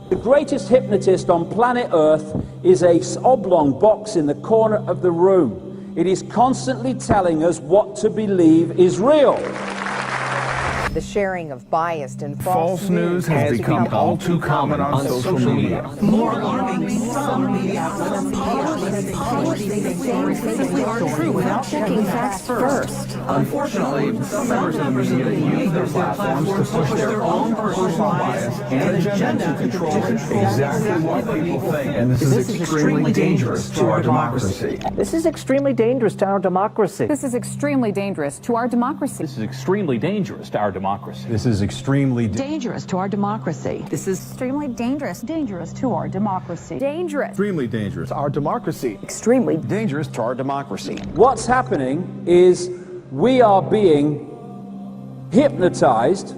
The greatest hypnotist on planet Earth is a oblong box in the corner of the room. It is constantly telling us what to believe is real. The sharing of biased and false news has become all too common on social media. More alarming, some media outlets are true without checking facts first. Unfortunately, some members of the media use their platforms to push their own personal bias and agenda to control exactly what people think. And this is extremely dangerous to our democracy. This is extremely dangerous to our democracy. This is extremely dangerous to our democracy. This is extremely dangerous to our democracy. This is extremely dangerous to our democracy. This is extremely dangerous to our democracy. Dangerous. Extremely dangerous to our democracy. Extremely dangerous to our democracy. What's happening is we are being hypnotized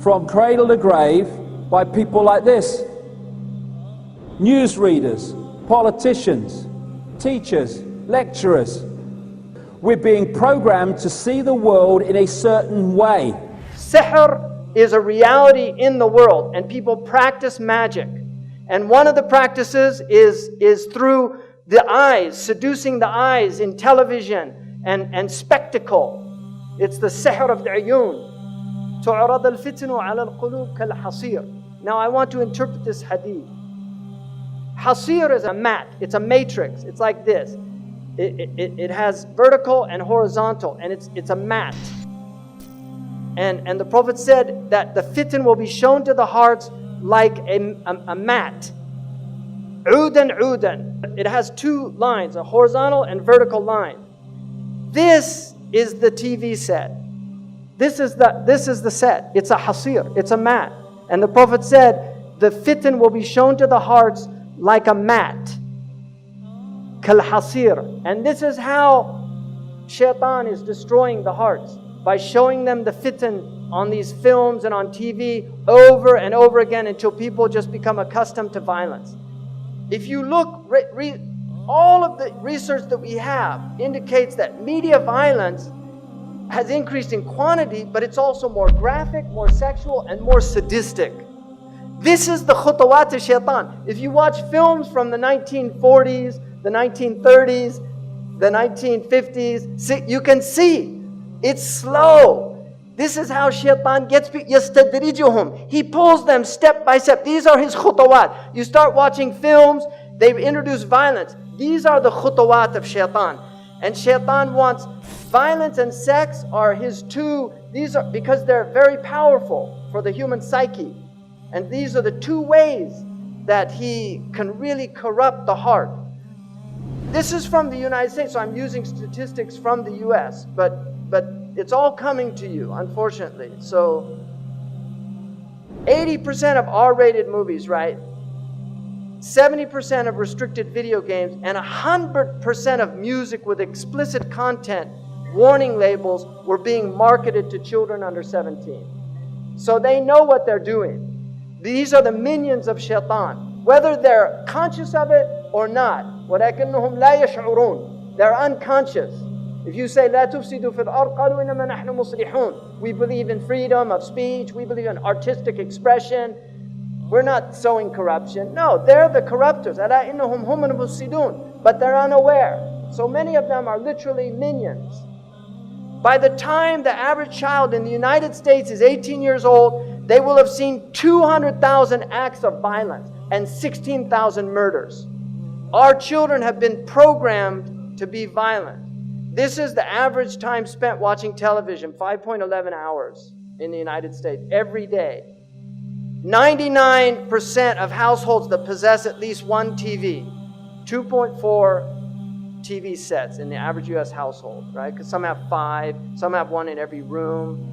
from cradle to grave by people like this. Newsreaders, politicians, teachers, lecturers. We're being programmed to see the world in a certain way. Sihr is a reality in the world, and people practice magic. And one of the practices is through the eyes, seducing the eyes in television and spectacle. It's the sihr of the ayun. تُعْرَضَ الْفِتْنُ عَلَى الْقُلُوبِ كَالْحَصِيرِ. Now I want to interpret this hadith. Hasir is a mat, it's a matrix, it's like this. It has vertical and horizontal, and it's a mat. And the Prophet said that the fitan will be shown to the hearts like a mat. Udan udan. It has two lines, a horizontal and vertical line. This is the TV set. This is the set. It's a hasir. It's a mat. And the Prophet said the fitan will be shown to the hearts like a mat. Kal-hasir. And this is how shaitan is destroying the hearts, by showing them the fitan on these films and on TV over and over again until people just become accustomed to violence. If you look, all of the research that we have indicates that media violence has increased in quantity, but it's also more graphic, more sexual, and more sadistic. This is the khutawat of shaitan. If you watch films from the 1940s, the 1930s, the 1950s, you can see it's slow. This is how shaitan gets people. يَسْتَدْرِجُهُمْ. He pulls them step by step. These are his khutawat. You start watching films, they've introduced violence. These are the khutawat of shaitan. And shaitan wants violence and sex are his two, these are because they're very powerful for the human psyche. And these are the two ways that he can really corrupt the heart. This is from the United States, so I'm using statistics from the US, but it's all coming to you, unfortunately. So 80% of R-rated movies, right? 70% of restricted video games, and 100% of music with explicit content, warning labels, were being marketed to children under 17. So they know what they're doing. These are the minions of shaitan, whether they're conscious of it or not. وَلَكِنَّهُمْ لَا يَشْعُرُونَ. They're unconscious. If you say, لَا تُفْسِدُوا فِي الْأَرْضِ قَالُوا إِنَّمَا نَحْنُ مُصْلِحُونَ. We believe in freedom of speech. We believe in artistic expression. We're not sowing corruption. No, they're the corruptors. أَلَا إِنَّهُمْ هُمُ الْمُفْسِدُونَ. But they're unaware. So many of them are literally minions. By the time the average child in the United States is 18 years old, they will have seen 200,000 acts of violence and 16,000 murders. Our children have been programmed to be violent. This is the average time spent watching television, 5.11 hours in the United States every day. 99% of households that possess at least one TV, 2.4 TV sets in the average US household, right? Because some have 5, some have 1 in every room.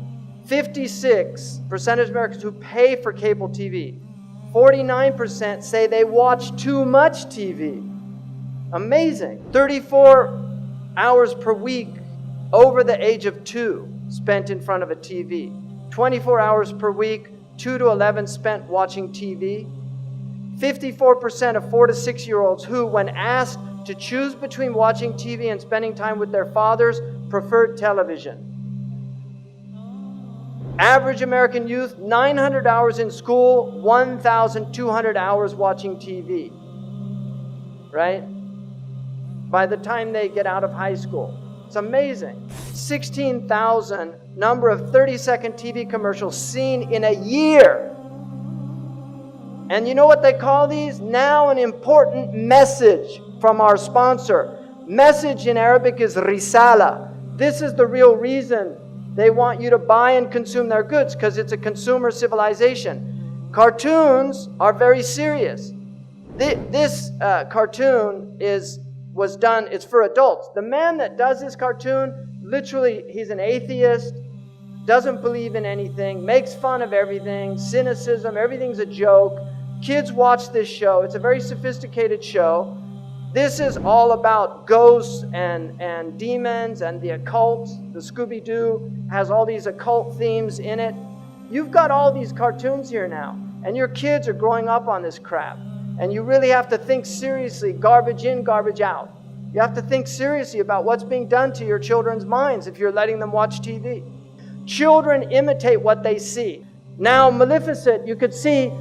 56% of Americans who pay for cable TV, 49% say they watch too much TV. Amazing. 34 hours per week over the age of 2 spent in front of a TV. 24 hours per week, 2 to 11 spent watching TV. 54% of 4 to 6-year-olds who, when asked to choose between watching TV and spending time with their fathers, preferred television. Average American youth, 900 hours in school, 1,200 hours watching TV. Right? By the time they get out of high school. It's amazing. 16,000 number of 30-second TV commercials seen in a year. And you know what they call these? Now an important message from our sponsor. Message in Arabic is risala. This is the real reason they want you to buy and consume their goods, because it's a consumer civilization. Cartoons are very serious. This cartoon was done, it's for adults. The man that does this cartoon, literally, he's an atheist, doesn't believe in anything, makes fun of everything, cynicism, everything's a joke. Kids watch this show. It's a very sophisticated show. This is all about ghosts and demons and the occult. The Scooby-Doo has all these occult themes in it. You've got all these cartoons here now, and your kids are growing up on this crap. And you really have to think seriously, garbage in, garbage out. You have to think seriously about what's being done to your children's minds if you're letting them watch TV. Children imitate what they see. Now, Maleficent, you could see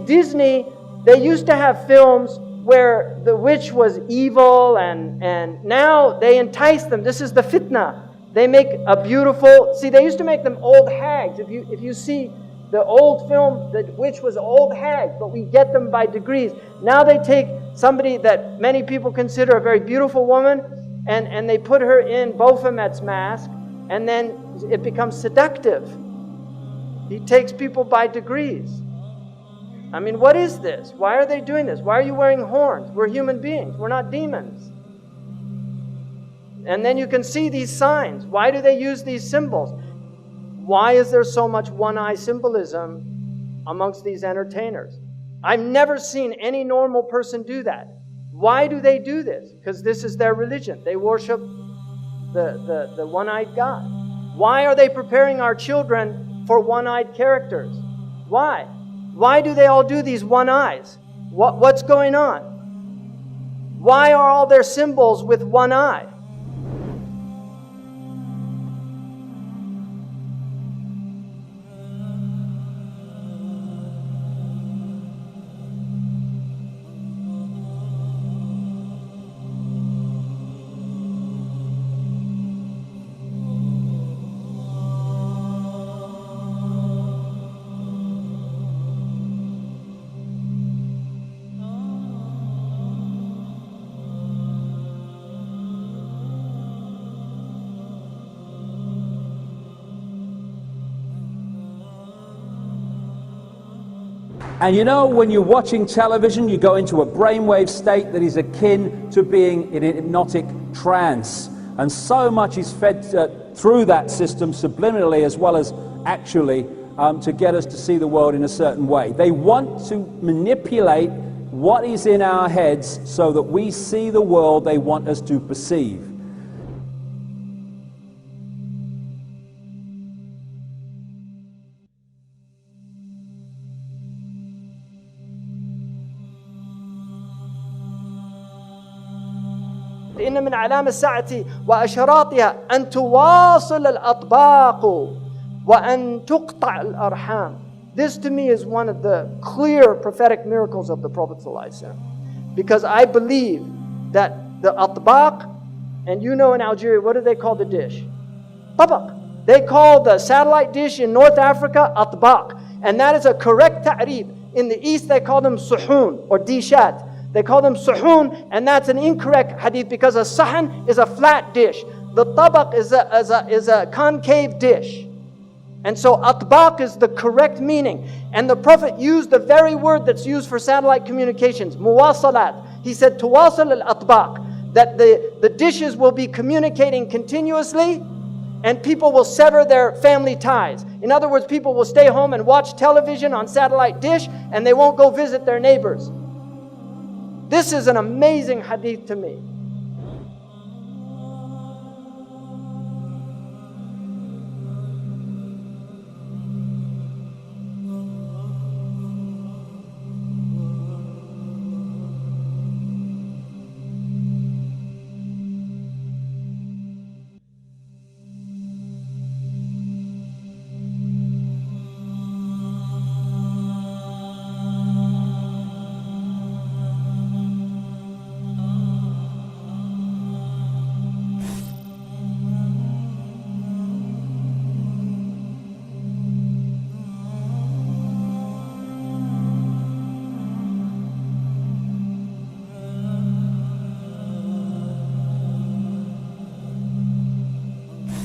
Disney, they used to have films where the witch was evil, and now they entice them. This is the fitna. They make a beautiful, they used to make them old hags. If you see the old film, the witch was old hag, but we get them by degrees. Now they take somebody that many people consider a very beautiful woman, and they put her in Baphomet's mask, and then it becomes seductive. He takes people by degrees. I mean, what is this? Why are they doing this? Why are you wearing horns? We're human beings. We're not demons. And then you can see these signs. Why do they use these symbols? Why is there so much one-eye symbolism amongst these entertainers? I've never seen any normal person do that. Why do they do this? Because this is their religion. They worship the one-eyed God. Why are they preparing our children for one-eyed characters? Why? Why do they all do these one eyes? What's going on? Why are all their symbols with one eye? And you know, when you're watching television, you go into a brainwave state that is akin to being in a hypnotic trance. And so much is fed through that system subliminally as well as actually to get us to see the world in a certain way. They want to manipulate what is in our heads so that we see the world they want us to perceive. إن من علام الساعة وأشراطها أن تواصل الأطباق وأن تقطع الأرحام. This to me is one of the clear prophetic miracles of the Prophet ﷺ. Because I believe that the atbaq, and you know in Algeria, what do they call the dish? Tabaq. They call the satellite dish in North Africa atbaq. And that is a correct ta'rif. In the East they call them suhoon or dishat. They call them suhoon, and that's an incorrect hadith because a sahan is a flat dish. The tabaq is a concave dish. And so atbaq is the correct meaning. And the Prophet used the very word that's used for satellite communications, muwasalat. He said, tuwasal al-atbaq, that the dishes will be communicating continuously and people will sever their family ties. In other words, people will stay home and watch television on satellite dish and they won't go visit their neighbors. This is an amazing hadith to me.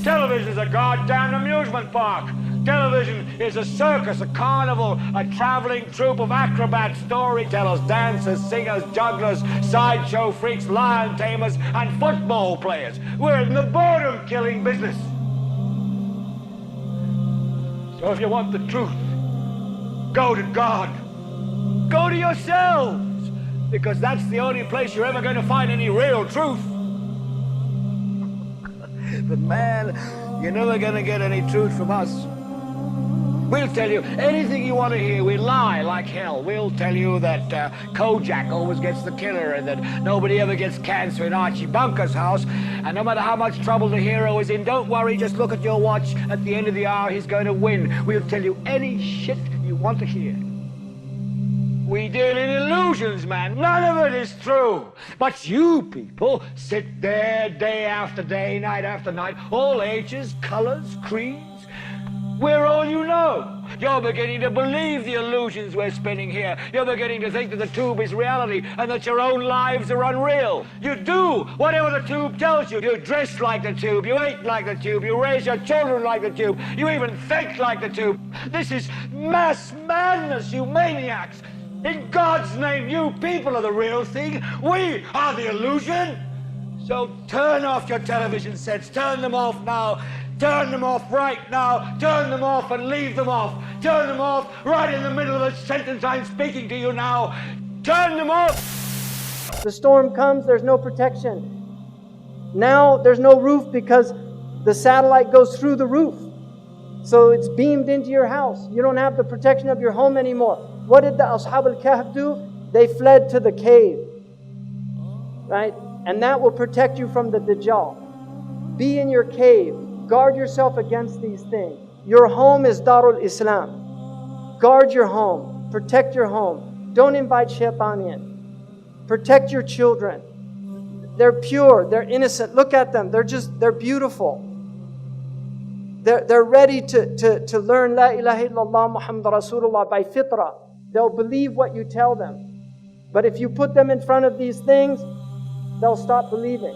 Television is a goddamn amusement park. Television is a circus, a carnival, a traveling troupe of acrobats, storytellers, dancers, singers, jugglers, sideshow freaks, lion tamers, and football players. We're in the boredom-killing business. So if you want the truth, go to God. Go to yourselves, because that's the only place you're ever going to find any real truth. But man, you're never going to get any truth from us. We'll tell you anything you want to hear. We lie like hell. We'll tell you that Kojak always gets the killer and that nobody ever gets cancer in Archie Bunker's house. And no matter how much trouble the hero is in, don't worry, just look at your watch. At the end of the hour, he's going to win. We'll tell you any shit you want to hear. We deal in illusions, man. None of it is true. But you people sit there day after day, night after night, all ages, colors, creeds. We're all you know. You're beginning to believe the illusions we're spinning here. You're beginning to think that the tube is reality and that your own lives are unreal. You do whatever the tube tells you. You dress like the tube. You eat like the tube. You raise your children like the tube. You even think like the tube. This is mass madness, you maniacs. In God's name, you people are the real thing. We are the illusion. So turn off your television sets. Turn them off now. Turn them off right now. Turn them off and leave them off. Turn them off right in the middle of the sentence I'm speaking to you now. Turn them off. The storm comes, there's no protection. Now there's no roof because the satellite goes through the roof. So it's beamed into your house. You don't have the protection of your home anymore. What did the Ashab al-Kahf do? They fled to the cave. Right? And that will protect you from the Dajjal. Be in your cave. Guard yourself against these things. Your home is Darul Islam. Guard your home. Protect your home. Don't invite shaitan in. Protect your children. They're pure. They're innocent. Look at them. They're beautiful. They're ready to learn La ilaha illallah Muhammad Rasulullah by fitrah. They'll believe what you tell them. But if you put them in front of these things, they'll stop believing.